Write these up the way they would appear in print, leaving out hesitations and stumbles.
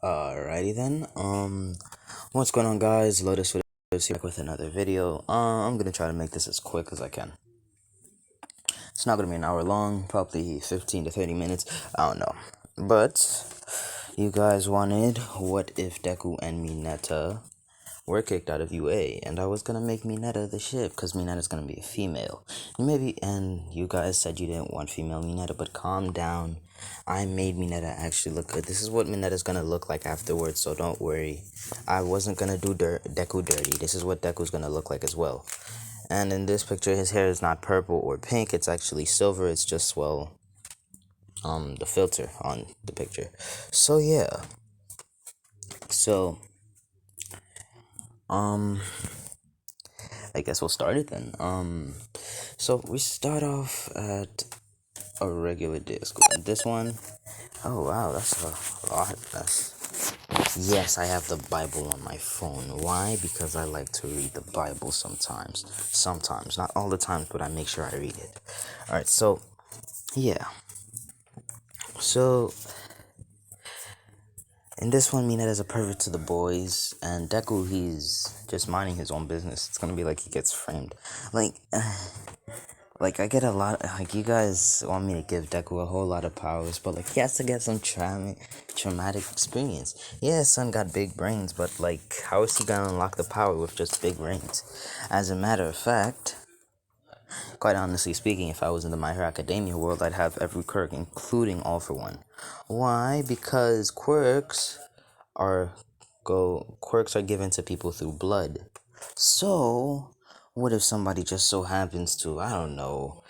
Alrighty then. What's going on, guys? Lotus back with another video. I'm gonna try to make this as quick as I can. It's not gonna be an hour long, probably 15 to 30 minutes. I don't know. But you guys wanted what if Deku and Mineta were kicked out of UA, and I was gonna make Mineta the ship because Mineta's gonna be a female. And you guys said you didn't want female Mineta, but calm down. I made Mineta actually look good. This is what Mineta's gonna look like afterwards, so don't worry. I wasn't gonna do Deku dirty. This is what Deku's gonna look like as well. And in this picture, his hair is not purple or pink. It's actually silver. It's just, well, the filter on the picture. So yeah. So I guess we'll start it then. So we start off at a regular day of school. And this one, oh wow, that's a lot. Yes, I have the Bible on my phone. Why? Because I like to read the Bible sometimes. Sometimes, not all the times, but I make sure I read it. All right, so yeah. So in this one, Mineta's a pervert to the boys, and Deku, he's just minding his own business. It's gonna be like he gets framed. Like I get a lot, like you guys want me to give Deku a whole lot of powers, but like he has to get some traumatic experience. Yeah, his son got big brains, but like how is he gonna unlock the power with just big brains? As a matter of fact, quite honestly speaking, if I was in the My Hero Academia world, I'd have every quirk, including All for One. Why? Because quirks are given to people through blood. So, what if somebody just so happens to, I don't know,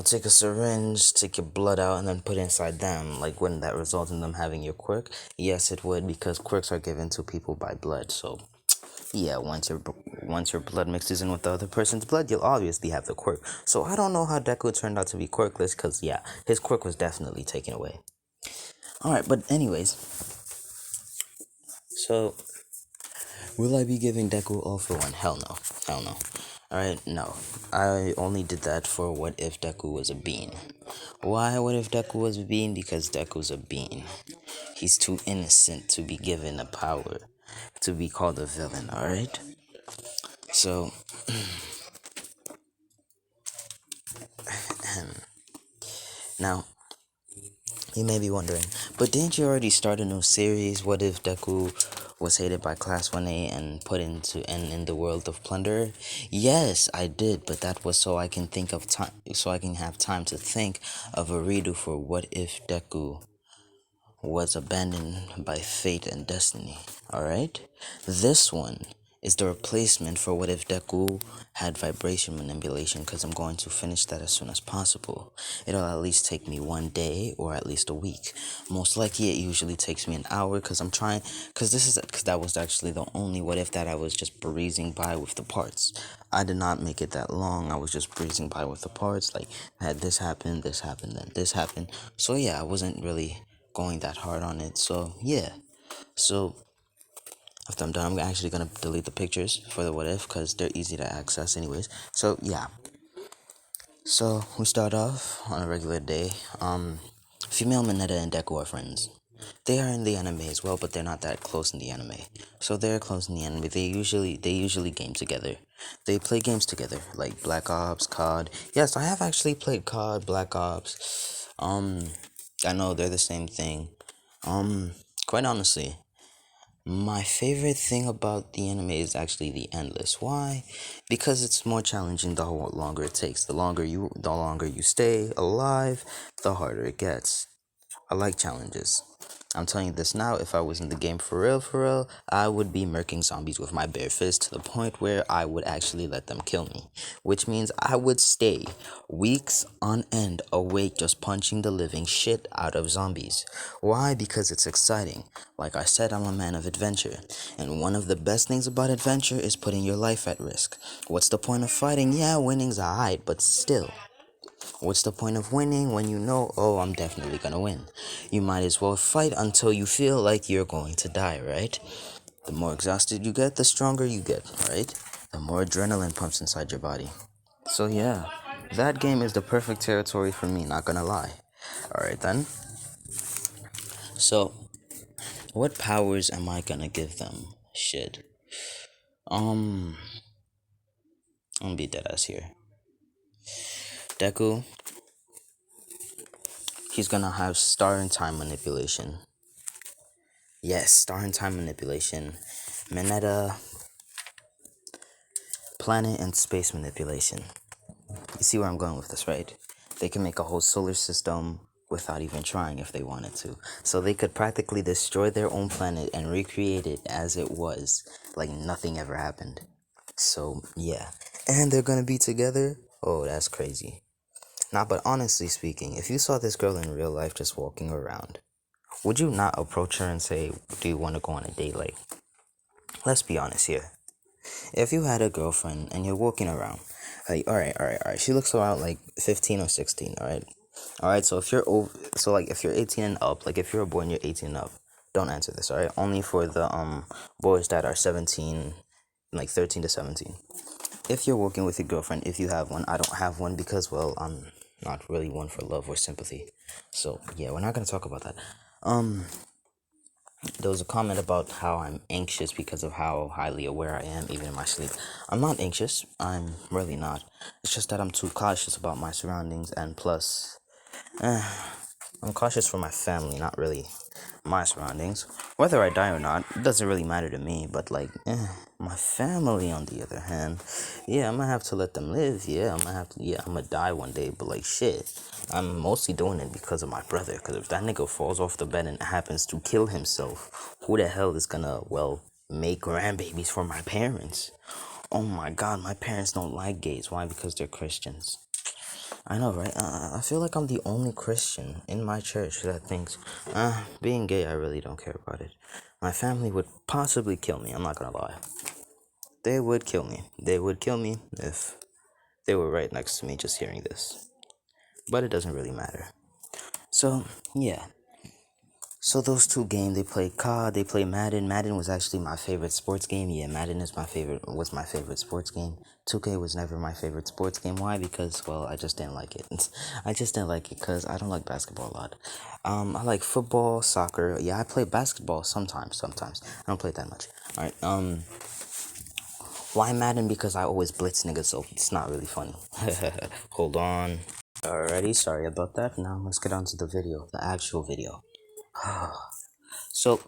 take a syringe, take your blood out, and then put it inside them? Like, wouldn't that result in them having your quirk? Yes, it would, because quirks are given to people by blood. So, yeah, once your blood mixes in with the other person's blood, you'll obviously have the quirk. So I don't know how Deku turned out to be quirkless, because yeah, his quirk was definitely taken away. Alright, but anyways, so will I be giving Deku All for One? Hell no. Hell no. Alright, no. I only did that for what if Deku was a bean. Why what if Deku was a bean? Because Deku's a bean. He's too innocent to be given a power to be called a villain, alright? So, now, you may be wondering, but didn't you already start a new series? What if Deku was hated by Class 1A and put in the world of Plunder? Yes, I did, but that was so I can have time to think of a redo for what if Deku was abandoned by fate and destiny. Alright? This one is the replacement for what if Deku had vibration manipulation, because I'm going to finish that as soon as possible. It'll at least take me 1 day or at least a week. Most likely it usually takes me an hour, because that was actually the only what if that I was just breezing by with the parts. I did not make it that long. I was just breezing by with the parts. Like, I had this happen, then this happened. So yeah, I wasn't really going that hard on it. So yeah. So after I'm done, I'm actually gonna delete the pictures for the what if, because they're easy to access anyways. So yeah. So we start off on a regular day. Female Mineta and Deku are friends. They are in the anime as well, but they're not that close in the anime. So they're close in the anime. They usually game together. They play games together, like Black Ops, COD. Yes, I have actually played COD, Black Ops. I know they're the same thing. Quite honestly, my favorite thing about the anime is actually the endless. Why? Because it's more challenging the longer it takes. The longer you stay alive, the harder it gets. I like challenges. I'm telling you this now, if I was in the game for real, I would be murking zombies with my bare fist to the point where I would actually let them kill me. Which means I would stay weeks on end awake just punching the living shit out of zombies. Why? Because it's exciting. Like I said, I'm a man of adventure. And one of the best things about adventure is putting your life at risk. What's the point of fighting? Yeah, winning's alright, but still. What's the point of winning when you know, oh, I'm definitely gonna win? You might as well fight until you feel like you're going to die, right? The more exhausted you get, the stronger you get, right? The more adrenaline pumps inside your body. So yeah, that game is the perfect territory for me, not gonna lie. Alright then. So, What powers am I gonna give them? Shit. Um, I'm gonna be dead ass here. Deku, he's gonna have star and time manipulation. Yes, star and time manipulation. Mineta, planet and space manipulation. You see where I'm going with this, right? They can make a whole solar system without even trying if they wanted to. So they could practically destroy their own planet and recreate it as it was, like nothing ever happened. So, yeah. And they're gonna be together? Oh, that's crazy. Nah, but honestly speaking, if you saw this girl in real life just walking around, would you not approach her and say, do you want to go on a date? Like, let's be honest here. If you had a girlfriend and you're walking around, like, alright, she looks around like 15 or 16, alright, so if you're over, so like if you're 18 and up, like if you're a boy and you're 18 and up, don't answer this, alright? Only for the boys that are 17, like 13 to 17. If you're walking with your girlfriend, if you have one, I don't have one because, well, I'm not really one for love or sympathy. So, yeah, we're not gonna talk about that. There was a comment about how I'm anxious because of how highly aware I am, even in my sleep. I'm not anxious. I'm really not. It's just that I'm too cautious about my surroundings, and plus, I'm cautious for my family, not really my surroundings. Whether I die or not, it doesn't really matter to me, but like, my family on the other hand, yeah, I'm gonna have to let them live, I'm gonna die one day, but like, shit, I'm mostly doing it because of my brother, because if that nigga falls off the bed and happens to kill himself, who the hell is gonna, well, make grandbabies for my parents? Oh my god, my parents don't like gays. Why? Because they're Christians. I know, right? I feel like I'm the only Christian in my church that thinks, being gay, I really don't care about it. My family would possibly kill me, I'm not gonna lie. They would kill me. They would kill me if they were right next to me just hearing this. But it doesn't really matter. So, yeah. So those two games, they play COD, they play Madden. Madden was actually my favorite sports game. Yeah, Madden is was my favorite sports game. 2K was never my favorite sports game. Why? Because, well, I just didn't like it. I just didn't like it because I don't like basketball a lot. I like football, soccer. Yeah, I play basketball sometimes. I don't play it that much. Alright, why Madden? Because I always blitz niggas, so it's not really funny. Hold on. Alrighty, sorry about that. Now let's get on to the video, the actual video. So,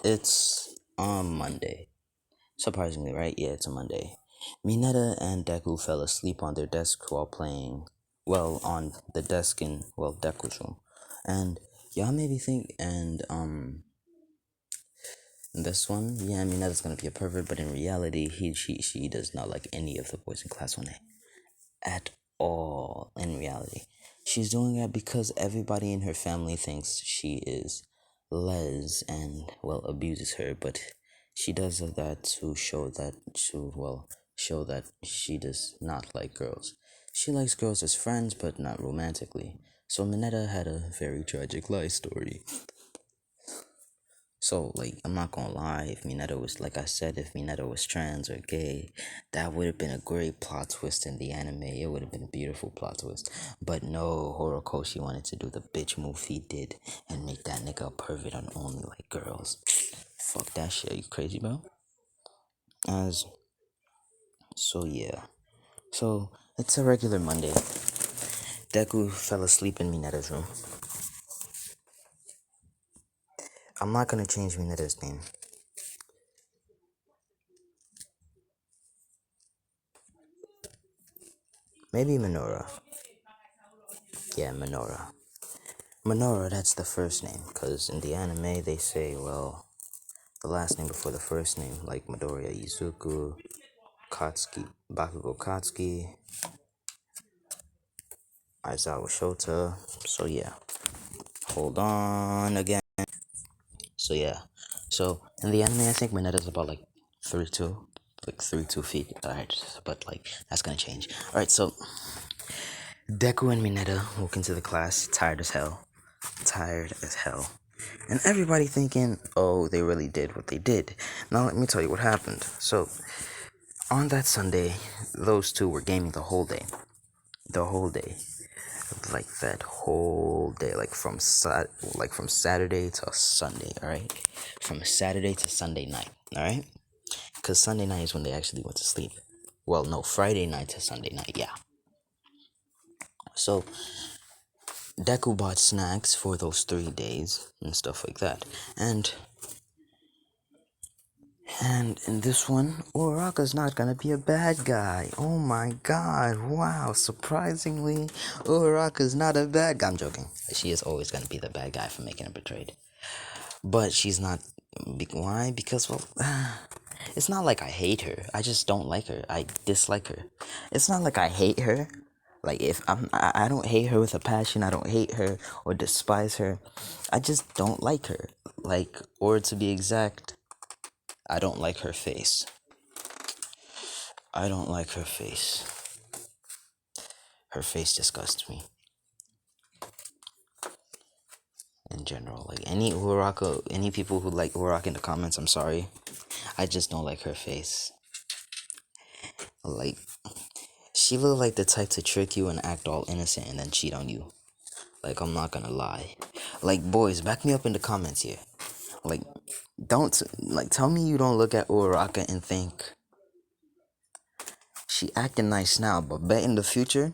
it's on Monday. Surprisingly, right? Yeah, it's a Monday. Mineta and Deku fell asleep on their desk while playing, well, on the desk in, well, Deku's room. And y'all maybe think, and, this one, yeah, Mineta's gonna be a pervert, but in reality, she does not like any of the boys in class 1A. At all, in reality. She's doing that because everybody in her family thinks she is les and, well, abuses her, but she does that show that she does not like girls. She likes girls as friends, but not romantically. So Mineta had a very tragic life story. So, like, I'm not gonna lie, if Mineta was, like I said, if Mineta was trans or gay, that would have been a great plot twist in the anime. It would have been a beautiful plot twist. But no, Horikoshi wanted to do the bitch move he did and make that nigga a pervert and only like girls. Fuck that shit, are you crazy, bro? As, so yeah. So, it's a regular Monday. Deku fell asleep in Mineta's room. I'm not gonna change Mineta's name. Maybe Minora. Yeah, Minora. Minora, that's the first name, because in the anime they say, well, the last name before the first name, like Midoriya Izuku, Katsuki, Bakugo Katsuki, Aizawa Shota. So yeah, hold on again. So yeah, so in the anime I think Mineta's about like 32, like 32 feet. Alright, but like that's gonna change. Alright, so Deku and Mineta walk into the class, tired as hell. Tired as hell. And everybody thinking, oh, they really did what they did. Now, let me tell you what happened. So, on that Sunday, those two were gaming the whole day. The whole day. like that whole day, like from Saturday to Sunday, all right? From Saturday to Sunday night, all right? Because Sunday night is when they actually went to sleep. Well, no, Friday night to Sunday night, yeah. So Deku bought snacks for those 3 days and stuff like that. And in this one, Uraraka's not gonna be a bad guy. Oh my god, wow, surprisingly, Uraraka's not a bad guy. I'm joking. She is always gonna be the bad guy for making her betrayed. But she's not. Why? Because, well, it's not like I hate her. I just don't like her. I dislike her. It's not like I hate her. Like, if I don't hate her with a passion. I don't hate her or despise her. I just don't like her. Like, or to be exact, I don't like her face. I don't like her face. Her face disgusts me. In general, like any Uraraka, any people who like Uraraka in the comments, I'm sorry. I just don't like her face. Like, she look like the type to trick you and act all innocent and then cheat on you. Like, I'm not gonna lie. Like, boys, back me up in the comments here. Like, don't, like, tell me you don't look at Uraraka and think, she acting nice now, but bet in the future,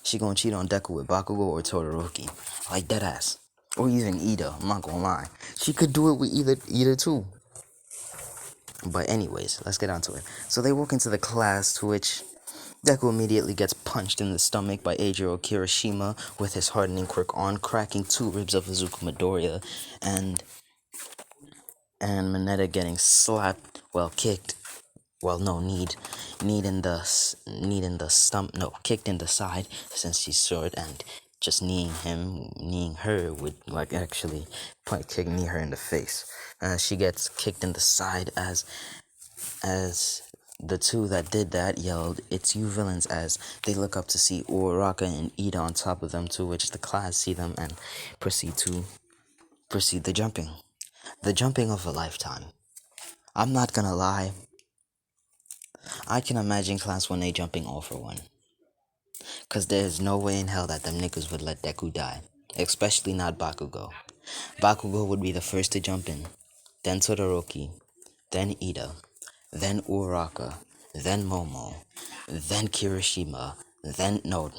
she gonna cheat on Deku with Bakugo or Todoroki. Like, deadass. Or even Ida, I'm not gonna lie. She could do it with either too. But anyways, let's get on to it. So they walk into the class, to which Deku immediately gets punched in the stomach by Eijiro Kirishima with his hardening quirk on, cracking 2 ribs of Izuku Midoriya, and Mineta getting slapped, well, kicked, well, no, kneed in the stump, no, kicked in the side since she's short, and just kneeing her would like actually knee her in the face. She gets kicked in the side as the 2 that did that yelled, "It's you villains," as they look up to see Uraraka and Ida on top of them, to which the class see them and proceed the jumping. The jumping of a lifetime. I'm not gonna lie, I can imagine Class 1A jumping all for one. Cause there's no way in hell that them niggas would let Deku die. Especially not Bakugo. Bakugo would be the first to jump in. Then Todoroki. Then Ida. Then Uraraka. Then Momo. Then Kirishima. Then no.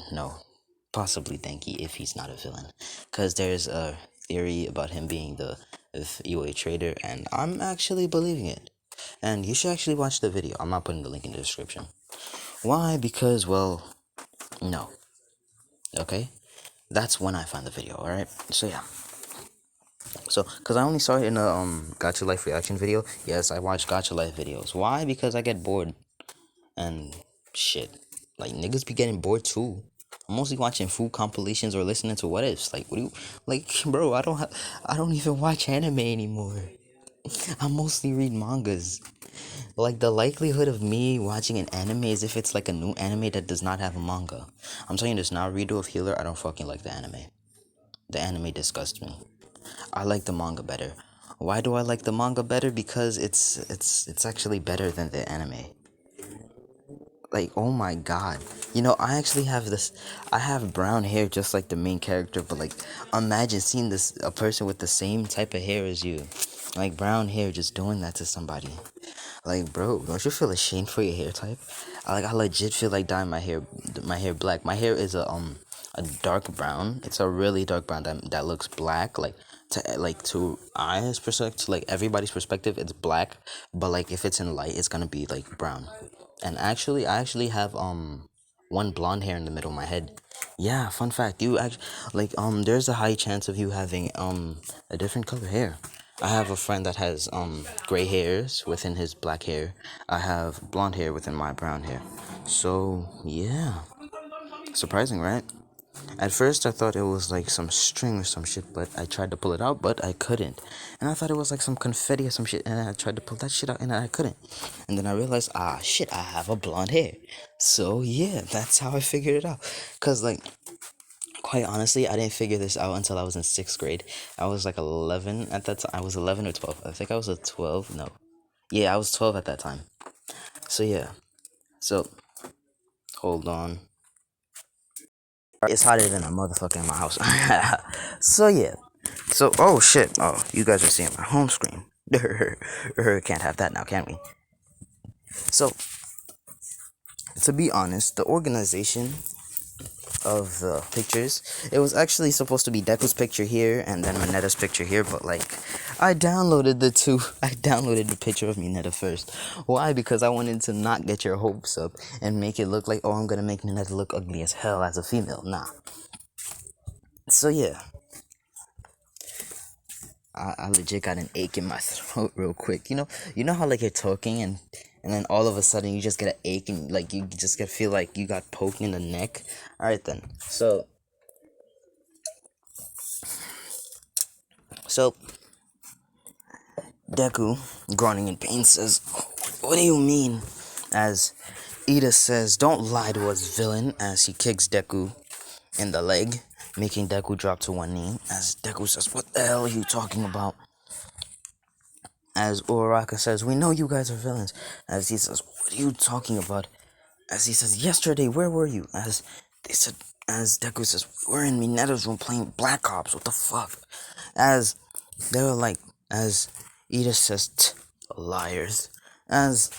Possibly Denki if he's not a villain. Cause there's a theory about him being the UA trader, and I'm actually believing it. And you should actually watch the video. I'm not putting the link in the description. Why? Because, well, no. Okay? That's when I find the video, alright? So, yeah. So, because I only saw it in a Gacha Life reaction video. Yes, I watch Gacha Life videos. Why? Because I get bored. And shit. Like, niggas be getting bored too. I'm mostly watching food compilations or listening to what ifs. Like, what do you, like, bro, I don't even watch anime anymore. I mostly read mangas. Like, the likelihood of me watching an anime is if it's like a new anime that does not have a manga. I'm telling you this now, Redo of Healer, I don't fucking like the anime. The anime disgusts me. I like the manga better. Why do I like the manga better? Because it's actually better than the anime. Like, oh my god. You know, I actually have this, I have brown hair just like the main character, but like, imagine seeing a person with the same type of hair as you. Like, brown hair, just doing that to somebody. Like, bro, don't you feel ashamed for your hair type? I legit feel like dyeing my hair black. My hair is a dark brown. It's a really dark brown that looks black. To eyes perspective, like everybody's perspective, it's black. But like if it's in light, it's gonna be like brown. And actually, I actually have one blonde hair in the middle of my head. Yeah, fun fact. You actually there's a high chance of you having a different color hair. I have a friend that has gray hairs within his black hair. I have blonde hair within my brown hair. So yeah, surprising, right? At first I thought it was like some string or some shit, but I tried to pull it out, but I couldn't. And I thought it was like some confetti or some shit, and I tried to pull that shit out, and I couldn't. And then I realized, shit, I have a blonde hair. So yeah, that's how I figured it out. Cause like, quite honestly, I didn't figure this out until I was in 6th grade. I was like 11 at that time. I was 11 or 12. I think I was a 12. No. Yeah, I was 12 at that time. So yeah. So, hold on. It's hotter than a motherfucker in my house. So yeah. So oh shit. Oh, you guys are seeing my home screen. Can't have that now, can we? So to be honest, the organization of the pictures, it was actually supposed to be Deku's picture here and then Minetta's picture here, but like I downloaded the two. I downloaded the picture of Minetta first. Why? Because I wanted to not get your hopes up and make it look like, oh, I'm gonna make Minetta look ugly as hell as a female. Nah. So yeah, I legit got an ache in my throat real quick. You know how like you're talking and then all of a sudden you just get an ache and like you just get feel like you got poked in the neck. All right then. So Deku, groaning in pain, says, "What do you mean?" As Ida says, "Don't lie to us, villain," as he kicks Deku in the leg, making Deku drop to one knee. As Deku says, "What the hell are you talking about?" As Uraraka says, "We know you guys are villains." As he says, "What are you talking about?" As he says, "Yesterday, where were you?" As they said, as Deku says, "We were in Minetta's room playing Black Ops. What the fuck?" As they were like, as Ida says, "Liars." As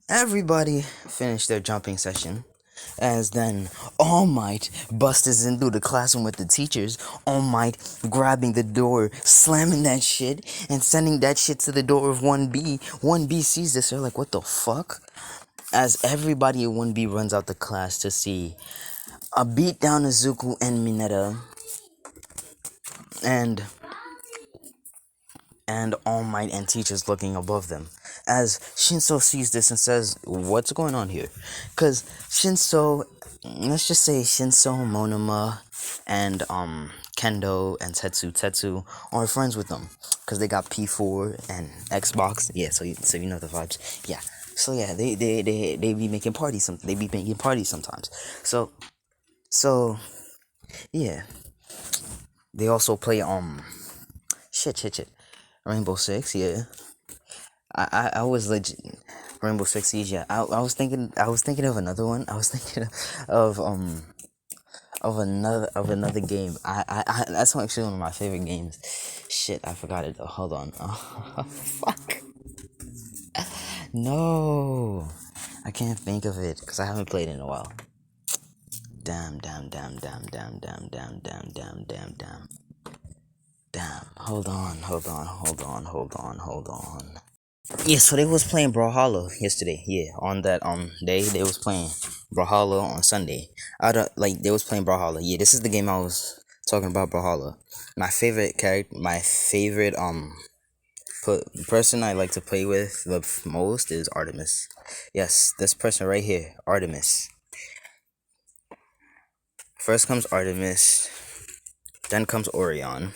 everybody finished their jumping session, as then All Might busts into the classroom with the teachers. All Might grabbing the door, slamming that shit, and sending that shit to the door of 1B. 1B sees this, they're like, what the fuck? As everybody in 1B runs out the class to see a beat down Izuku and Minetta, and All Might and teachers looking above them. As Shinso sees this and says, "What's going on here?" Because Shinso, let's just say Shinso, Monoma, and Kendo and Tetsu are friends with them because they got P4 and Xbox. Yeah, so you know the vibes. Yeah. So yeah, they be making parties. They be making parties sometimes. So yeah, they also play shit. Rainbow Six, yeah. I was legit Rainbow Six Siege. Yeah, I was thinking of another one. I was thinking of another game. That's actually one of my favorite games. Shit, I forgot it. Hold on. Oh, fuck. No, I can't think of it because I haven't played it in a while. Damn. Hold on. Yeah, so they was playing Brawlhalla yesterday. Yeah, on that day they was playing Brawlhalla on Sunday. I don't like they was playing Brawlhalla. Yeah, this is the game I was talking about. Brawlhalla. My favorite character, my favorite person I like to play with the most is Artemis. Yes, this person right here, Artemis. First comes Artemis, then comes Orion.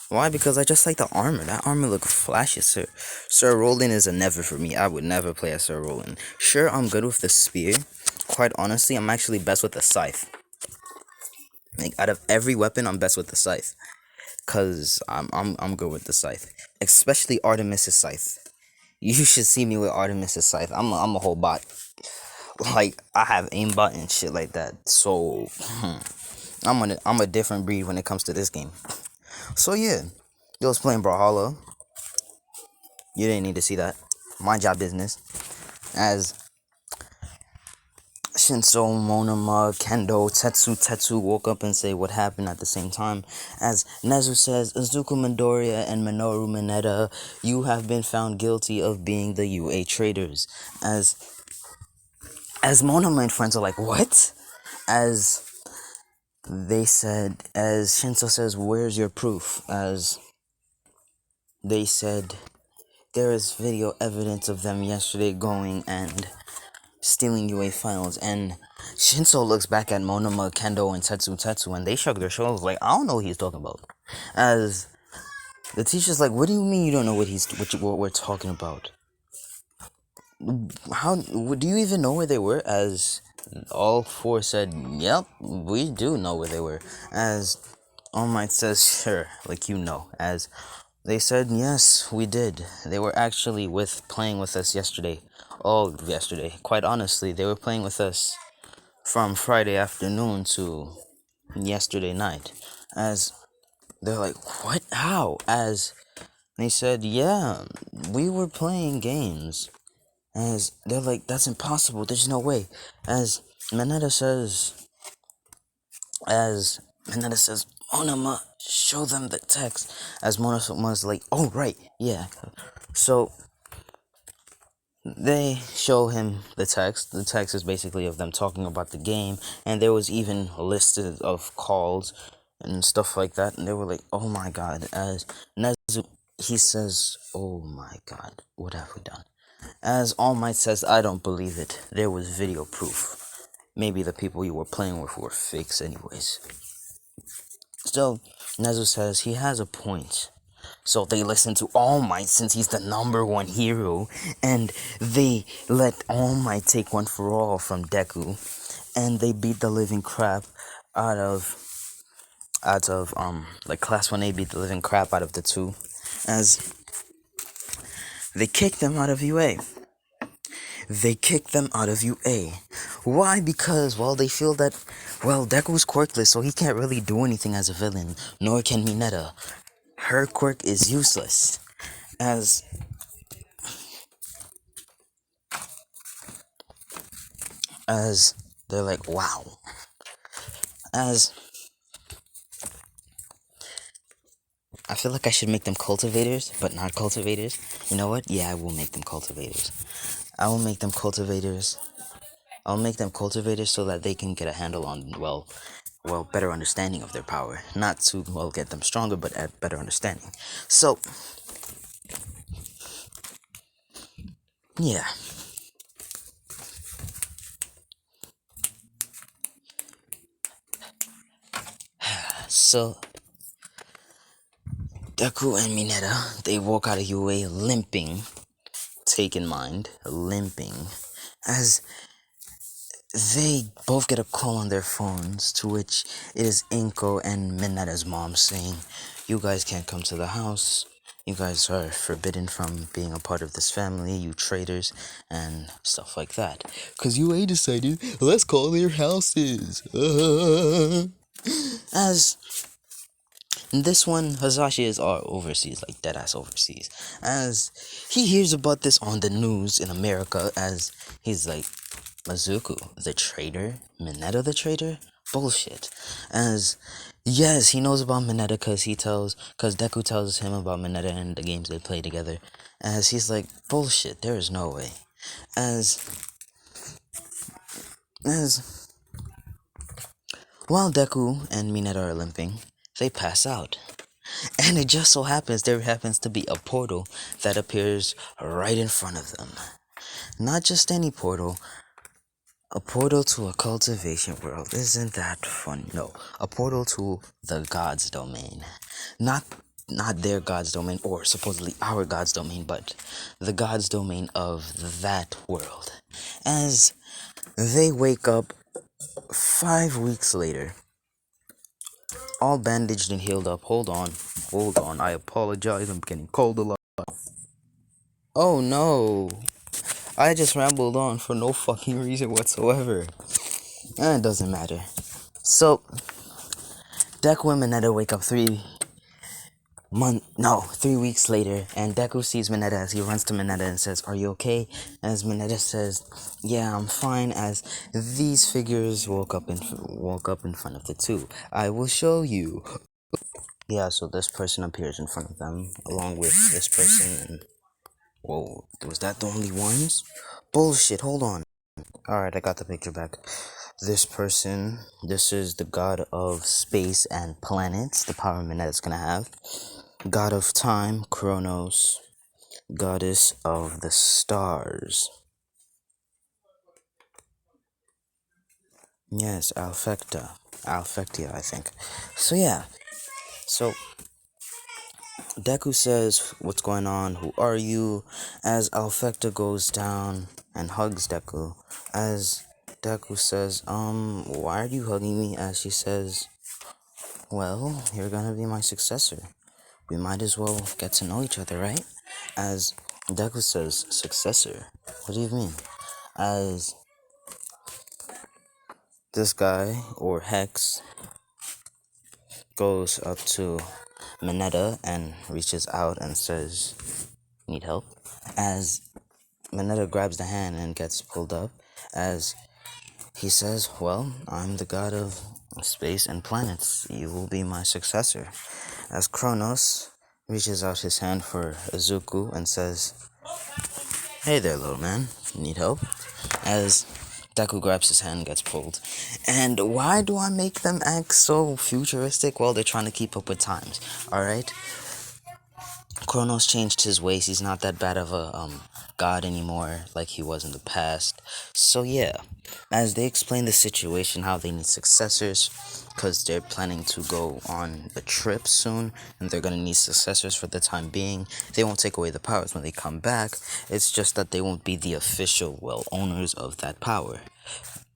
Why? Because I just like the armor. That armor look flashy, sir. Sir Roland is a never for me. I would never play as Sir Roland. Sure, I'm good with the spear. Quite honestly, I'm actually best with the scythe. Like out of every weapon, I'm best with the scythe. Cause I'm good with the scythe. Especially Artemis' scythe. You should see me with Artemis' scythe. I'm a whole bot. Like I have aimbot and shit like that. So I'm a different breed when it comes to this game. So yeah, they was playing Brawlhalla. You didn't need to see that. Mind your business. As Shinso, Monoma, Kendo, Tetsu woke up and say what happened at the same time. As Nezu says, Izuku Midoriya and Minoru Mineta, you have been found guilty of being the UA traitors. As Monoma and friends are like, what? As they said, as Shinso says, where's your proof? As they said, there is video evidence of them yesterday going and stealing UA finals, and Shinso looks back at Monoma, Kendo, and Tetsu, and they shrug their shoulders like, I don't know what he's talking about. As the teacher's like, what do you mean you don't know what we're talking about? How do you even know where they were? As all four said, yep, we do know where they were. As All Might says, sure, like you know. As they said, yes, we did. They were actually playing with us yesterday. Oh, yesterday. Quite honestly, they were playing with us from Friday afternoon to yesterday night. As they're like, what? How? As they said, yeah, we were playing games. As they're like, that's impossible. There's no way. As Mineta says, as Mineta says, Monama, show them the text. As Monama's like, oh right, yeah. So they show him the text. The text is basically of them talking about the game, and there was even a list of calls and stuff like that. And they were like, "Oh my god!" As Nezu, he says, "Oh my god, what have we done?" As All Might says, "I don't believe it. There was video proof. Maybe the people you were playing with were fakes, anyways." So Nezu says he has a point. So they listen to All Might since he's the number one hero, and they let All Might take one for all from Deku, and they beat the living crap out of like Class 1A beat the living crap out of the two, as they kicked them out of UA. They kicked them out of UA. Why? Because, well, they feel that, well, Deku's quirkless, so he can't really do anything as a villain, nor can Mineta. Her quirk is useless. As as they're like, wow. As I feel like I should make them cultivators, but not cultivators. You know what? Yeah, I will make them cultivators. I will make them cultivators. I'll make them cultivators so that they can get a handle on, better understanding of their power. Not to, get them stronger, but at better understanding. So, yeah. So, Deku and Mineta, they walk out of UA limping. Take in mind, limping. As they both get a call on their phones, to which it is Inko and Mineta's mom saying, "You guys can't come to the house. You guys are forbidden from being a part of this family, you traitors," and stuff like that. Cause UA decided, let's call their houses. As in this one, Hasashi is overseas, like deadass overseas. As he hears about this on the news in America, as he's like, Mazuku, the traitor? Mineta the traitor? Bullshit. As, yes, he knows about Mineta cause Deku tells him about Mineta and the games they play together. As he's like, bullshit, there is no way. As, as, while Deku and Mineta are limping, they pass out. And it just so happens there happens to be a portal that appears right in front of them. Not just any portal, a portal to a cultivation world. Isn't that fun? No, a portal to the God's domain. Not their God's domain or supposedly our God's domain, but the God's domain of that world. As they wake up 5 weeks later, all bandaged and healed up. Hold on. I apologize. I'm getting cold a lot. Oh no. I just rambled on for no fucking reason whatsoever. And it doesn't matter. So, Deku and Mineta wake up 3 weeks later, and Deku sees Mineta as he runs to Mineta and says, "Are you okay?" As Mineta says, "Yeah, I'm fine." As these figures woke up in front of the two. I will show you. Yeah, so this person appears in front of them, along with this person, and whoa, was that the only ones? Bullshit, hold on. Alright, I got the picture back. This is the god of space and planets, the power Mineta's gonna have. God of time, Kronos. Goddess of the stars. Yes, Alfectia, I think. So yeah, so Deku says, "What's going on? Who are you?" As Alfecta goes down and hugs Deku. As Deku says, "Why are you hugging me?" As she says, "Well, you're gonna be my successor. We might as well get to know each other, right?" As Deku says, "Successor? What do you mean?" As this guy, or Hex, goes up to Mineta and reaches out and says, "Need help?" As Mineta grabs the hand and gets pulled up, as he says, "Well, I'm the god of space and planets. You will be my successor." As Kronos reaches out his hand for Izuku and says, "Hey there, little man. Need help?" As Deku grabs his hand and gets pulled. And why do I make them act so futuristic? Well, they're trying to keep up with times, alright? Kronos changed his ways. He's not that bad of a god anymore like he was in the past. So yeah, as they explain the situation, how they need successors, because they're planning to go on a trip soon, and they're gonna need successors for the time being. They won't take away the powers when they come back. It's just that they won't be the official, owners of that power.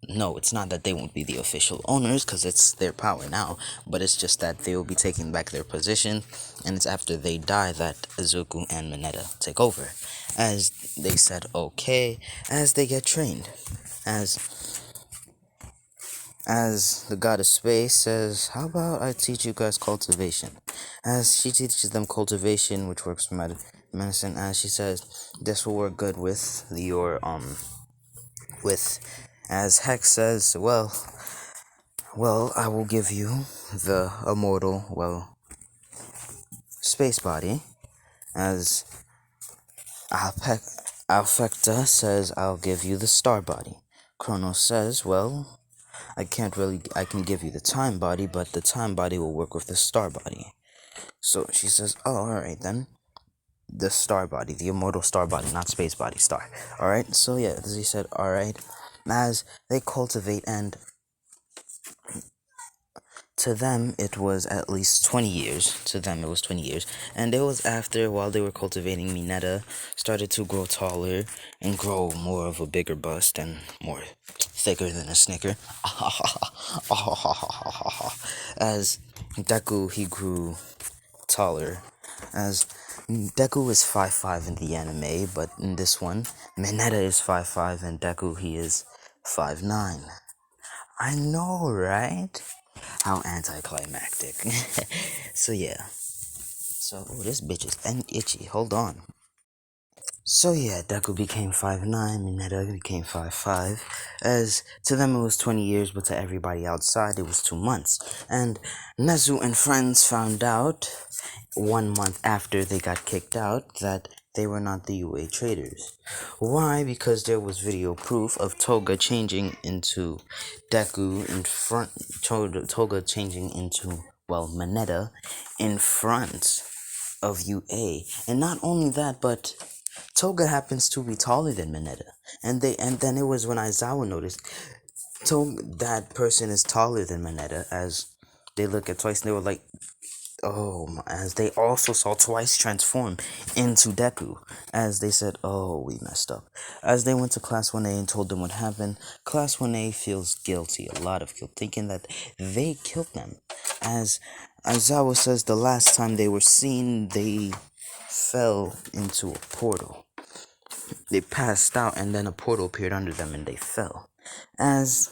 No, it's not that they won't be the official owners, because it's their power now, but it's just that they will be taking back their position, and it's after they die that Izuku and Mineta take over. As they said, okay, as they get trained. As the god of space says, "How about I teach you guys cultivation?" As she teaches them cultivation, which works for medicine, as she says, "This will work good with with," as Hex says, well, I will give you the immortal, space body." As Alfecta says, "I'll give you the star body." Kronos says, "Well, I can give you the time body, but the time body will work with the star body." So she says, "Oh, alright then. The star body, the immortal star body, not space body, star." Alright, so yeah, as he said, alright. As they cultivate, and to them it was at least 20 years. To them it was 20 years. And it was after, while they were cultivating, Mineta started to grow taller and grow more of a bigger bust and more thicker than a snicker. As Deku, he grew taller. As Deku is 5'5" in the anime, but in this one, Mineta is 5'5" and Deku, he is 5'9". I know, right? How anticlimactic. So yeah. So, oh, this bitch is itchy. Hold on. So yeah, Deku became 5'9", Mineta became 5'5". As to them it was 20 years, but to everybody outside it was 2 months. And Nezu and friends found out 1 month after they got kicked out that they were not the UA traders. Why? Because there was video proof of Toga changing into Deku in front, Toga changing into, Mineta in front of UA. And not only that, but Toga happens to be taller than Mineta. And then it was when Aizawa noticed that person is taller than Mineta, as they look at Twice and they were like, oh, as they also saw Twice transform into Deku, as they said, oh, we messed up. As they went to Class 1A and told them what happened, Class 1A feels guilty, a lot of guilt, thinking that they killed them. As Aizawa says, the last time they were seen, they fell into a portal. They passed out, and then a portal appeared under them, and they fell. As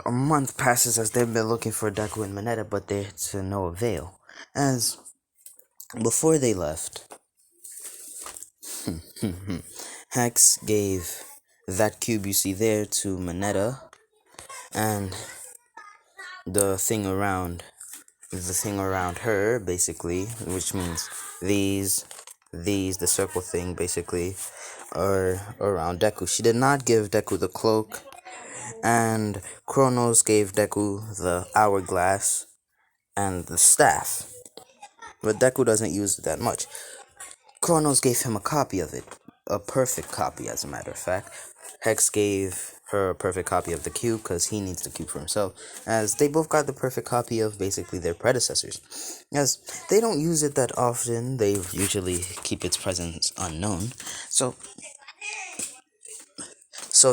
a month passes, as they've been looking for Deku and Mineta, but they're to no avail. As before they left, Hex gave that cube you see there to Mineta, and the thing around her, basically, which means the circle thing, basically, are around Deku. She did not give Deku the cloak, and Kronos gave Deku the hourglass and the staff, but Deku doesn't use it that much. Kronos gave him a copy of it, a perfect copy, as a matter of fact. Hex gave her a perfect copy of the cube because he needs the cube for himself, as they both got the perfect copy of basically their predecessors. As they don't use it that often, they usually keep its presence unknown. So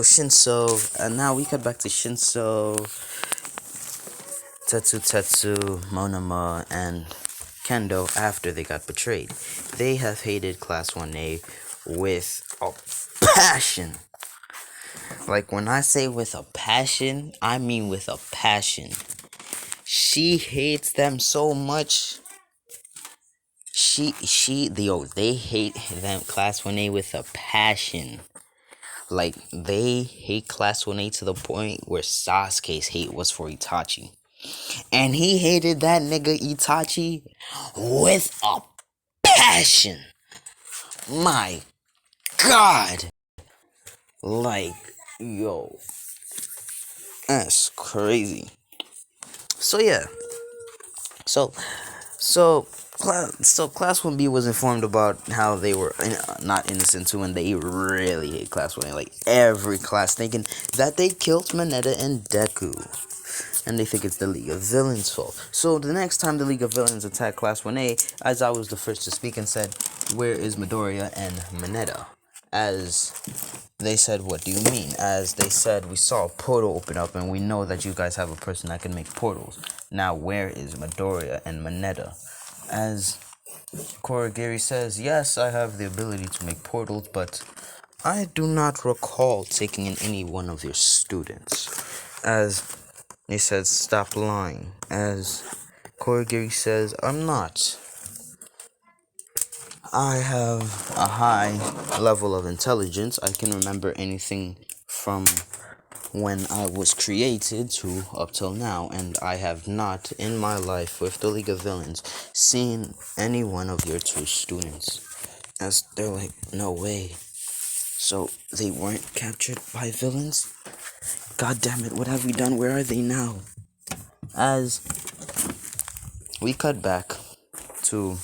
Shinso, and now we cut back to Shinso, Tetsu, Monoma, and Kendo after they got betrayed. They have hated Class 1A with a passion. Like, when I say with a passion, I mean with a passion. She hates them so much. They hate them Class 1A with a passion. Like, they hate Class 1A to the point where Sasuke's hate was for Itachi. And he hated that nigga Itachi with a passion. My God. Like, yo. That's crazy. So, yeah. So, so Class 1B was informed about how they were not innocent too, and they really hate Class 1A. Like, every class thinking that they killed Mineta and Deku. And they think it's the League of Villains' fault. So the next time the League of Villains attacked Class 1A, as I was the first to speak and said, "Where is Midoriya and Mineta?" As they said, "What do you mean?" As they said, "We saw a portal open up and we know that you guys have a person that can make portals. Now where is Midoriya and Mineta?" As Korogiri says, "Yes, I have the ability to make portals, but I do not recall taking in any one of your students." As he said, "Stop lying." As Korogiri says, "I'm not. I have a high level of intelligence. I can remember anything from when I was created to up till now, and I have not in my life with the League of Villains seen any one of your two students." As they're like, "No way. So they weren't captured by villains? God damn it, what have we done? Where are they now?" As we cut back to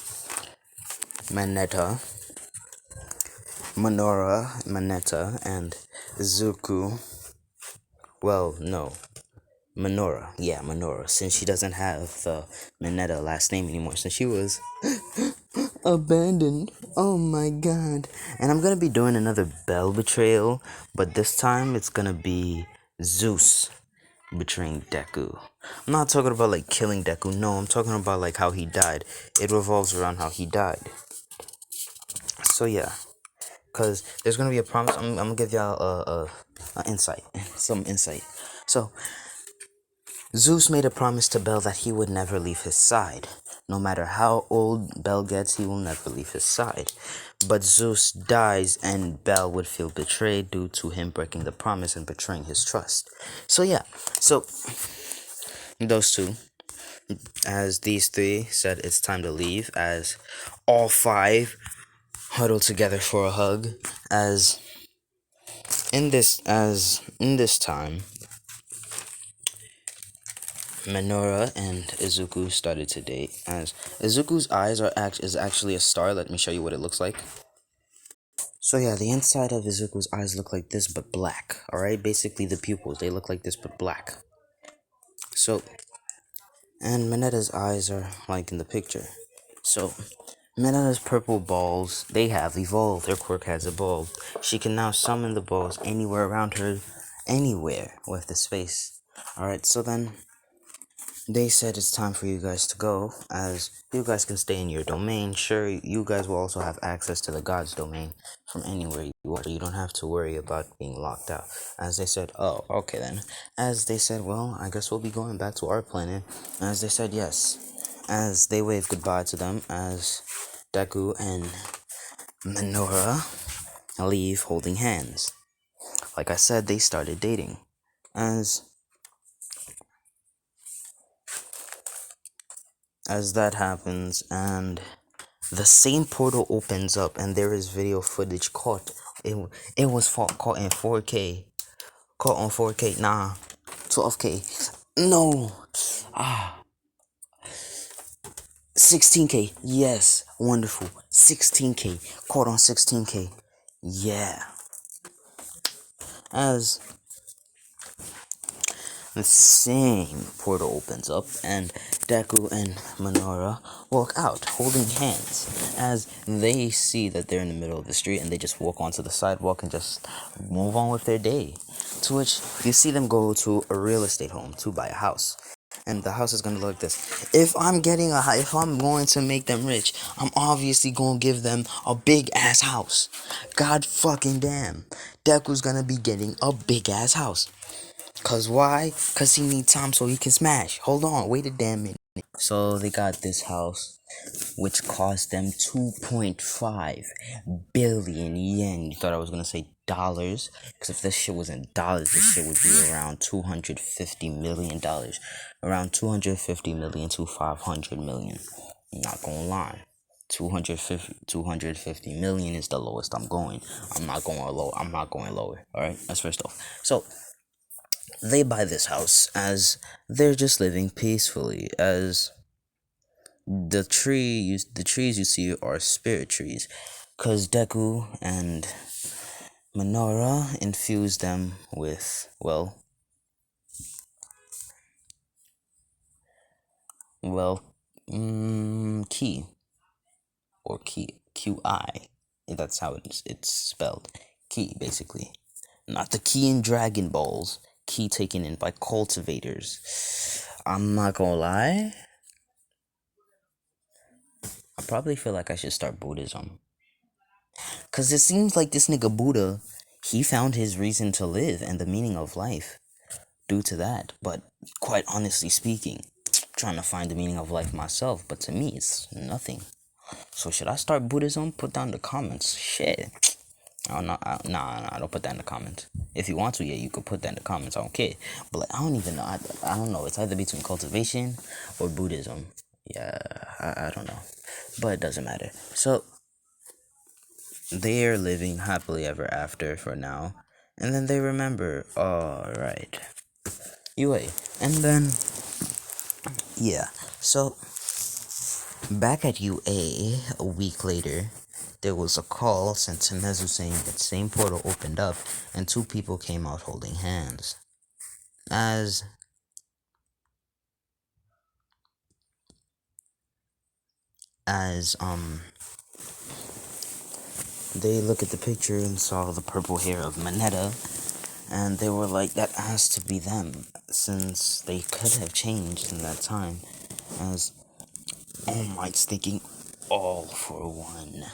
Manetta, Minora, and Zuku. Well, no. Minora. Yeah, Minora. Since she doesn't have the Mineta last name anymore. Since she was abandoned. Oh my god. And I'm gonna be doing another Bell betrayal. But this time it's gonna be Zeus betraying Deku. I'm not talking about like killing Deku. No, I'm talking about like how he died. It revolves around how he died. So yeah. Because there's going to be a promise. I'm going to give y'all a insight. Some insight. So, Zeus made a promise to Bell that he would never leave his side. No matter how old Bell gets, he will never leave his side. But Zeus dies and Bell would feel betrayed due to him breaking the promise and betraying his trust. So, yeah. So, those two. As these three said it's time to leave. As all five huddle together for a hug. As in this time, Minora and Izuku started to date. As Izuku's eyes is actually a star. Let me show you what it looks like. So yeah, the inside of Izuku's eyes look like this but black. Alright, basically the pupils, they look like this but black. So, and Mineta's eyes are like in the picture. So, Mineta's purple balls, they have evolved. Their quirk has evolved. She can now summon the balls anywhere around her, anywhere with the space. Alright, so then they said it's time for you guys to go, as you guys can stay in your domain. Sure, you guys will also have access to the God's domain from anywhere you are, so you don't have to worry about being locked out. As they said, "Oh, okay then." As they said, "Well, I guess we'll be going back to our planet." As they said, "Yes." As they waved goodbye to them, as Deku and Minora leave holding hands. Like I said, they started dating. As that happens, and the same portal opens up, and there is video footage caught. It was caught in 4K. Caught on 4K. Nah, 12K. No. 16K. Yes, wonderful. 16K. Caught on 16K. Yeah. As the same portal opens up, and Deku and Minora walk out, holding hands, as they see that they're in the middle of the street, and they just walk onto the sidewalk and just move on with their day. To which you see them go to a real estate home to buy a house. And the house is gonna look like this. If I'm going to make them rich, I'm obviously gonna give them a big ass house. God fucking damn. Deku's gonna be getting a big ass house. Cause why? Cause he need time so he can smash. Hold on, wait a damn minute. So they got this house, which cost them 2.5 billion yen. You thought I was gonna say dollars? Because if this shit was in dollars, this shit would be around $250 million. Around 250 million to 500 million. I'm not gonna lie. 250 million is the lowest I'm going. I'm not going low. I'm not going lower. All right, that's first off. So they buy this house as they're just living peacefully, as the trees you see are spirit trees, cause Deku and Minora infused them with well, ki or QI. That's how it's spelled. Ki, basically, not the key in Dragon Balls. Key taken in by cultivators. I'm not gonna lie. I probably feel like I should start Buddhism. Cause it seems like this nigga Buddha, he found his reason to live and the meaning of life due to that. But quite honestly speaking, I'm trying to find the meaning of life myself, but to me it's nothing. So should I start Buddhism? Put down the comments. Shit. Oh no, nah, don't put that in the comments. If you want to, yeah, you could put that in the comments. I don't care. But like, I don't even know. I don't know. It's either between cultivation or Buddhism. Yeah, I don't know. But it doesn't matter. So they're living happily ever after for now. And then they remember, alright. UA. And then, yeah. So, back at UA, a week later, there was a call sent to Nezu saying that same portal opened up and two people came out holding hands. As as they look at the picture and saw the purple hair of Mineta, and they were like, that has to be them, since they could have changed in that time. As All Might's thinking All for One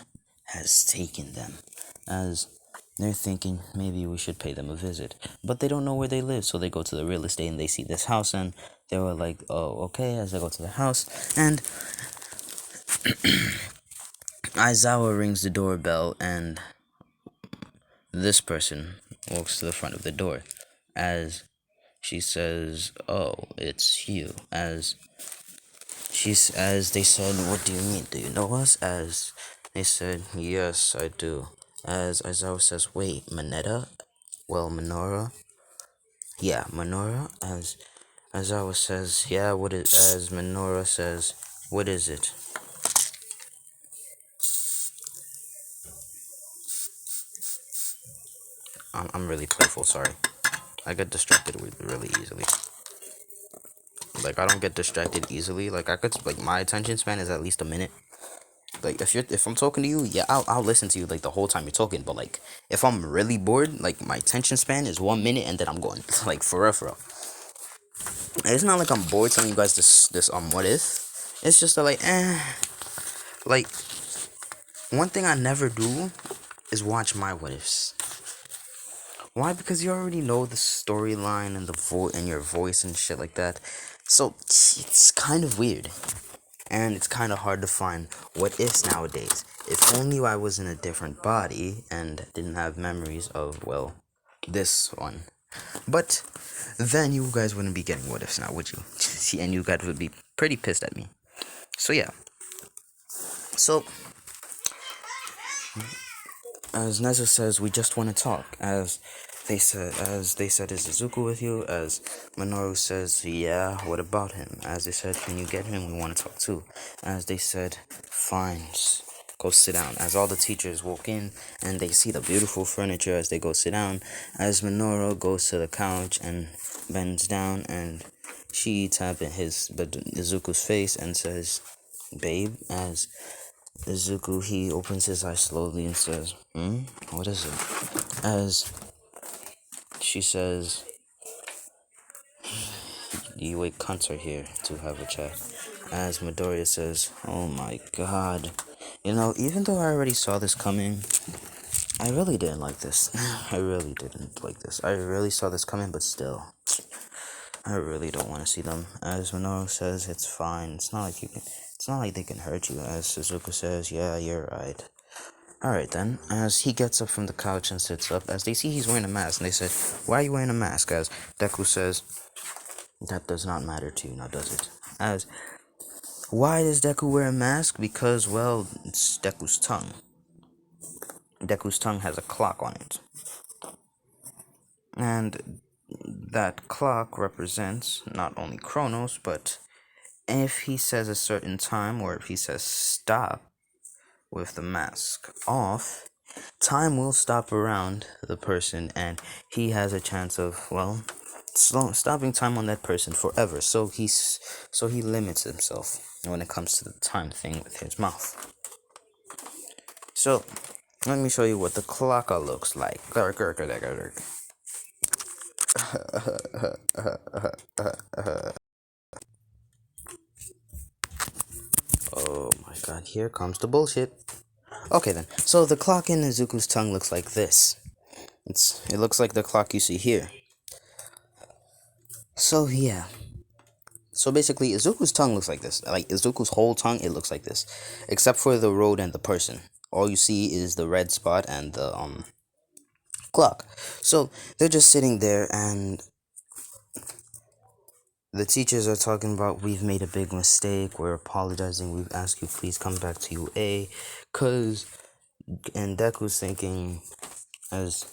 has taken them, as they're thinking maybe we should pay them a visit. But they don't know where they live, so they go to the real estate and they see this house, and they were like, oh, okay, as they go to the house. And Aizawa rings the doorbell, and this person walks to the front of the door, as she says, oh, it's you. As they said, what do you mean? Do you know us? As they said, yes, I do. As Aizawa says, wait, Mineta? Well, Minora? Yeah, Minora. As Aizawa says, yeah, what is, as Minora says, what is it? I'm really playful, sorry. I get distracted really easily. Like, I don't get distracted easily. Like, my attention span is at least a minute. Like, if I'm talking to you, yeah, I'll listen to you like the whole time you're talking. But like, if I'm really bored, like my attention span is 1 minute and then I'm going. Like for real, for real. It's not like I'm bored telling you guys this what if. It's just that like one thing I never do is watch my what ifs. Why? Because you already know the storyline and and your voice and shit like that. So it's kind of weird. And it's kind of hard to find what ifs nowadays. If only I was in a different body and didn't have memories of, well, this one. But then you guys wouldn't be getting what ifs now, would you? See, and you guys would be pretty pissed at me. So yeah. So as Nezu says, we just want to talk. As they said, is Izuku with you? As Minoru says, yeah, what about him? As they said, can you get him? We want to talk too. As they said, fine, just go sit down. As all the teachers walk in and they see the beautiful furniture as they go sit down, as Minoru goes to the couch and bends down and she taps Izuku's face and says, babe, as Izuku, he opens his eyes slowly and says, what is it? As she says, you wait cunts are here to have a chat. As Midoriya says, oh my god. You know, even though I already saw this coming, I really didn't like this. I really didn't like this. I really saw this coming, but still. I really don't want to see them. As Minoru says, it's fine. It's not like you can. It's not like they can hurt you. As Suzuka says, yeah, you're right. Alright then, as he gets up from the couch and sits up, as they see he's wearing a mask, and they said, why are you wearing a mask? As Deku says, that does not matter to you, now does it? As, why does Deku wear a mask? Because, well, it's Deku's tongue. Deku's tongue has a clock on it. And that clock represents not only Chronos, but if he says a certain time, or if he says stop with the mask off, time will stop around the person, and he has a chance of, well, stopping time on that person forever. So he limits himself when it comes to the time thing with his mouth. So let me show you what the clock looks like. Oh my god, here comes the bullshit. Okay then, so the clock in Izuku's tongue looks like this. It looks like the clock you see here. So yeah. So basically, Izuku's tongue looks like this. Like Izuku's whole tongue, it looks like this, except for the road and the person. All you see is the red spot and the clock. So they're just sitting there, and the teachers are talking about, we've made a big mistake. We're apologizing. We've asked you please come back to UA, and Deku's thinking, as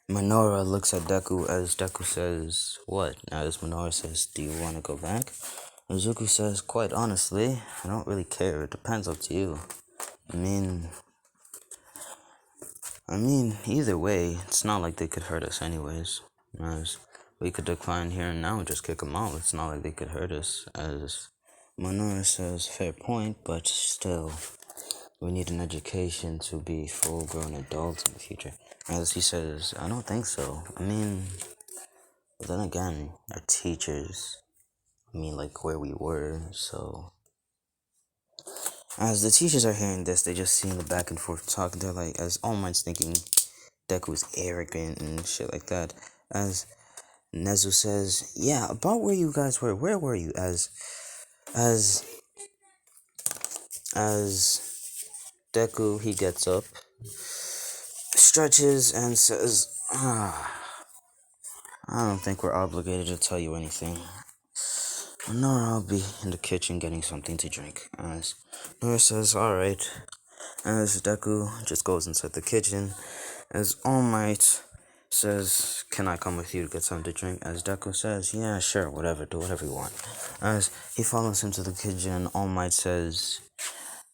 Minora looks at Deku, as Deku says, what? As Minora says, do you want to go back? Izuku says, quite honestly, I don't really care. It depends up to you. I mean, either way, it's not like they could hurt us anyways. As we could decline here and now and just kick them out. It's not like they could hurt us. As Minora says, fair point, but still, we need an education to be full-grown adults in the future. As he says, I don't think so. But then again, our teachers, like where we were, so. As the teachers are hearing this, they just see the back and forth talk. They're like, as All Might's thinking Deku's arrogant and shit like that. As Nezu says, yeah, about where you guys were. Where were you? As Deku, he gets up, stretches, and says, I don't think we're obligated to tell you anything. Nor I'll be in the kitchen getting something to drink. As Nora says, alright. As Deku just goes inside the kitchen. As All Might says, can I come with you to get something to drink? As Deku says, yeah, sure, whatever, do whatever you want. As he follows him to the kitchen, and All Might says,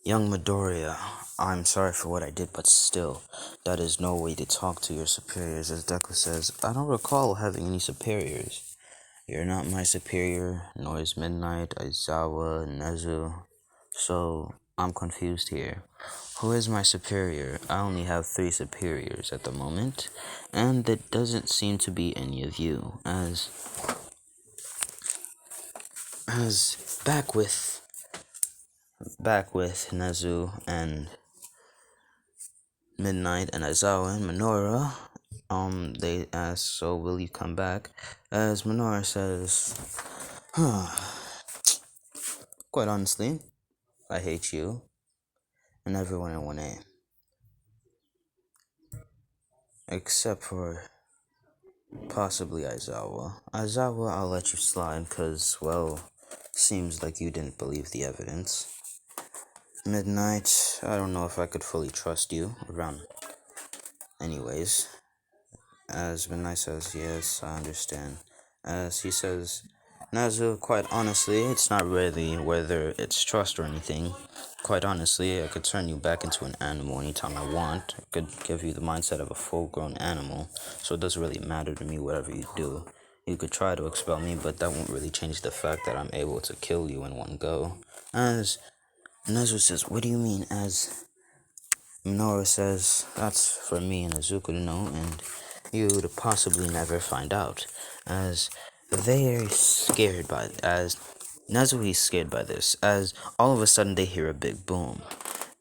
young Midoriya, I'm sorry for what I did, but still, that is no way to talk to your superiors. As Deku says, I don't recall having any superiors. You're not my superior, nor is Midnight, Aizawa, Nezu. So, I'm confused here. Who is my superior? I only have 3 superiors at the moment, and it doesn't seem to be any of you. As back with Nezu and Midnight and Aizawa and Minora, they ask, so will you come back? As Minora says, quite honestly, I hate you and everyone in 1A. Except for possibly Aizawa. Aizawa, I'll let you slide, cause, well, seems like you didn't believe the evidence. Midnight, I don't know if I could fully trust you around. Anyways, as Midnight says, yes, I understand. As he says, Nazu, quite honestly, it's not really whether it's trust or anything. Quite honestly, I could turn you back into an animal anytime I want. I could give you the mindset of a full-grown animal, so it doesn't really matter to me whatever you do. You could try to expel me, but that won't really change the fact that I'm able to kill you in one go. As Nezu says, what do you mean? As Minora says, that's for me and Izuku to know, and you to possibly never find out. As they're scared by as Nezu is scared by this, as all of a sudden they hear a big boom.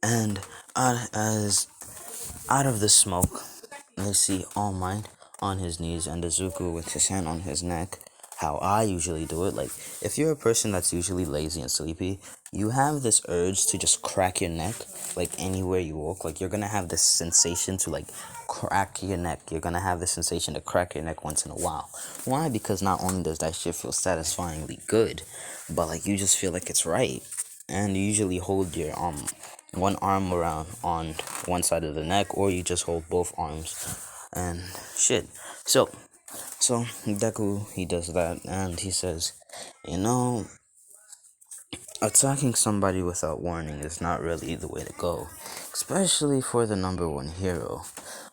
And as out of the smoke, they see All Might on his knees and Izuku with his hand on his neck. how I usually do it. Like, if you're a person that's usually lazy and sleepy, you have this urge to just crack your neck, like anywhere you walk. Like, you're gonna have this sensation to like crack your neck. You're gonna have this sensation to crack your neck once in a while. Why? Because not only does that shit feel satisfyingly good, but like you just feel like it's right. And you usually hold your one arm around on one side of the neck, or you just hold both arms and shit. So Deku, he does that, and he says, you know, attacking somebody without warning is not really the way to go, especially for the number one hero.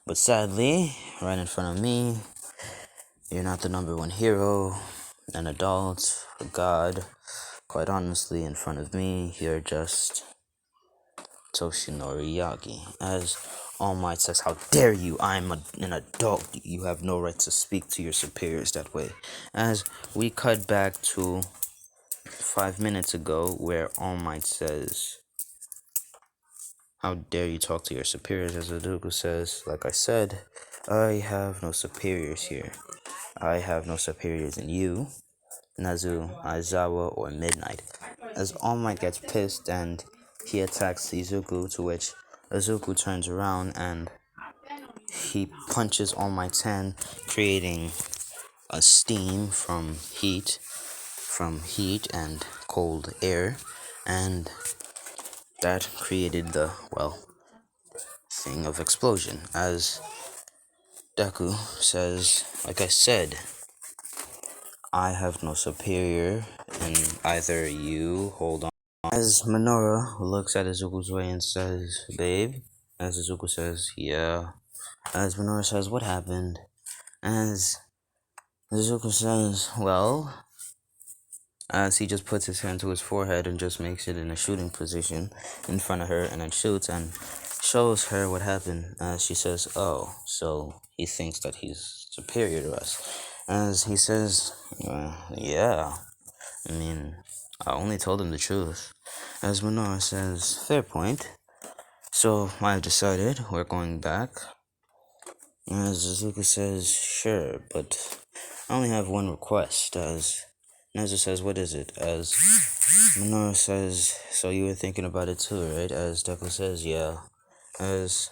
But sadly, right in front of me, you're not the number one hero, an adult, a god. Quite honestly, in front of me, you're just Toshinori Yagi. As All Might says, how dare you? An adult. You have no right to speak to your superiors that way. As we cut back to 5 minutes ago, where All Might says, how dare you talk to your superiors? As Aduku says, like I said, I have no superiors here. I have no superiors in you, Nazu, Aizawa, or Midnight. As All Might gets pissed and he attacks Izuku, to which Izuku turns around and he punches All Might's hand, creating a steam from heat and cold air, and that created the, well, thing of explosion. As Deku says, like I said, I have no superior in either you. Hold on. As Minora looks at Izuku's way and says, babe. As Izuku says, yeah. As Minora says, what happened? As Izuku says, well, as he just puts his hand to his forehead and just makes it in a shooting position in front of her and then shoots and shows her what happened. As she says, oh, so he thinks that he's superior to us. As he says, yeah, I mean, I only told him the truth. As Minora says, fair point. So I've decided we're going back. As Izuku says, sure, but I only have one request. As Nezu says, what is it? As Minora says, so you were thinking about it too, right? As Deku says, yeah. As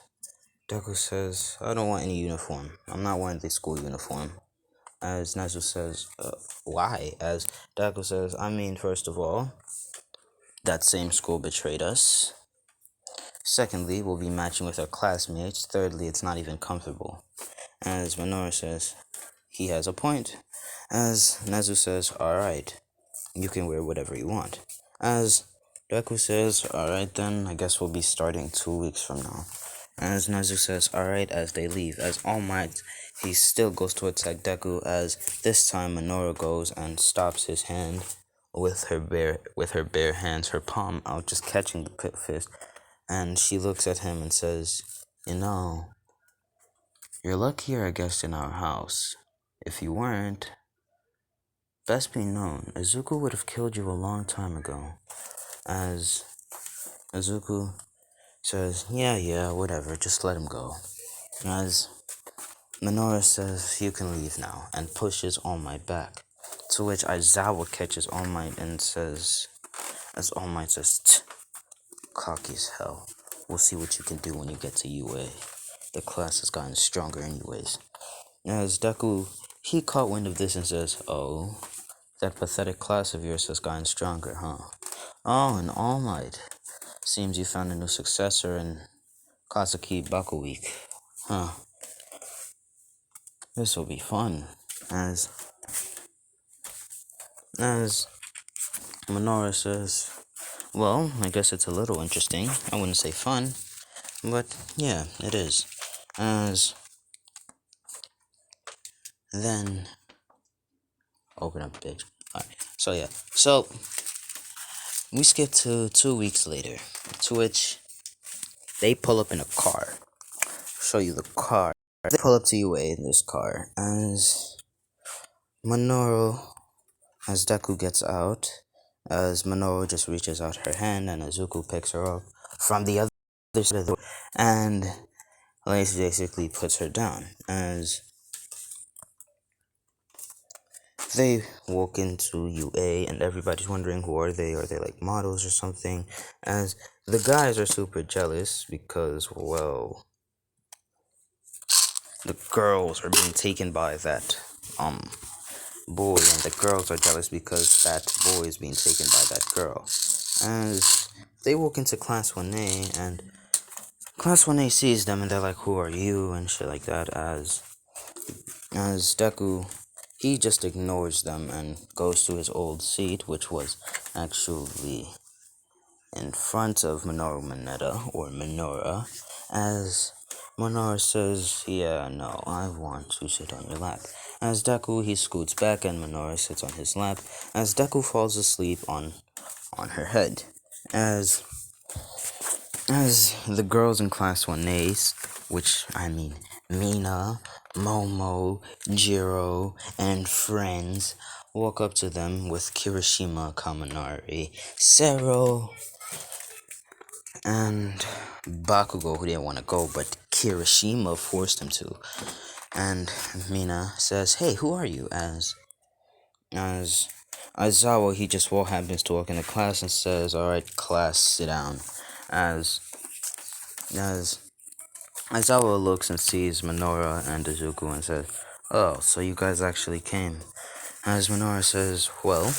Deku says, I don't want any uniform. I'm not wearing the school uniform. As Nezu says, why? As Deku says, I mean, first of all, that same school betrayed us. Secondly, we'll be matching with our classmates. Thirdly, it's not even comfortable. As Minora says, he has a point. As Nezu says, alright, you can wear whatever you want. As Deku says, alright then, I guess we'll be starting 2 weeks from now. As Nezu says, alright, as they leave. As All Might, he still goes to attack Deku, as this time Minora goes and stops his hand with her bare hands, her palm out, just catching the pit fist. And she looks at him and says, you know, you're luckier a guest in our house. If you weren't, best be known, Izuku would have killed you a long time ago. As Izuku says, yeah, whatever, just let him go. As Minora says, you can leave now, and pushes All Might back. To which Aizawa catches All Might and says, as All Might says, cocky as hell. We'll see what you can do when you get to UA. The class has gotten stronger anyways. As Deku, he caught wind of this and says, oh, that pathetic class of yours has gotten stronger, huh? Oh, and All Might. Seems you found a new successor in Kasaki Baku Week. Huh. This will be fun. As Minora says, well, I guess it's a little interesting. I wouldn't say fun, but yeah, it is. As then open up the page. Alright. So we skip to 2 weeks later, to which they pull up in a car. Show you the car. They pull up to UA in this car, as Minoru, as Deku gets out, as Minoru just reaches out her hand and Izuku picks her up from the other side of the door and basically puts her down. As They walk into UA and everybody's wondering who are they? Are they like models or something? As the guys are super jealous because, well, the girls are being taken by that boy, and the girls are jealous because that boy is being taken by that girl. As they walk into Class 1A, and Class 1A sees them and they're like, who are you? And shit like that. As Deku, he just ignores them and goes to his old seat, which was actually in front of Minoru Mineta, or Minora, as Minora says, yeah, no, I want to sit on your lap. As Deku, he scoots back and Minora sits on his lap, as Deku falls asleep on her head. As the girls in Class 1A, which I mean Mina, Momo, Jiro, and friends, walk up to them with Kirishima, Kaminari, Sero, and Bakugo, who didn't want to go, but Kirishima forced him to. And Mina says, "Hey, who are you?" As Aizawa, he just happens to walk into class and says, "Alright, class, sit down." As as Aizawa looks and sees Minora and Izuku and says, "Oh, so you guys actually came." As Minora says, "Well,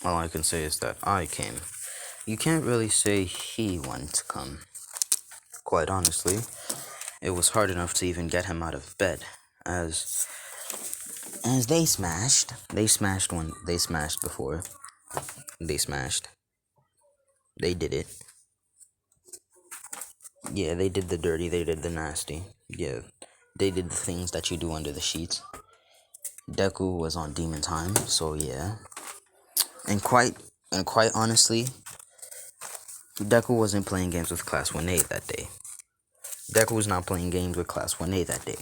all I can say is that I came. You can't really say he wanted to come. Quite honestly, it was hard enough to even get him out of bed. As they smashed. They smashed before. They smashed. They did it. Yeah, they did the dirty, they did the nasty. Yeah. They did the things that you do under the sheets. Deku was on demon time, so yeah. And quite honestly, Deku wasn't playing games with Class 1A that day. Deku was not playing games with Class 1A that day.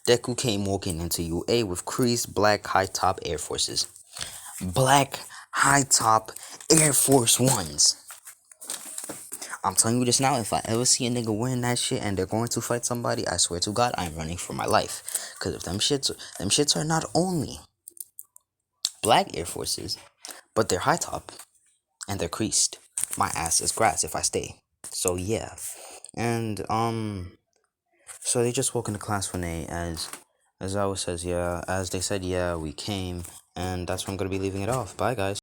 Deku came walking into UA with creased black high top Air Forces. Black high top Air Force Ones. I'm telling you this now, if I ever see a nigga wearing that shit and they're going to fight somebody, I swear to God, I'm running for my life. Cause if them shits are not only black Air Forces, but they're high top and they're creased. My ass is grass if I stay. So yeah. And so they just walk into class 1A as Awa says, yeah, as they said, yeah, we came, and that's where I'm gonna be leaving it off. Bye guys.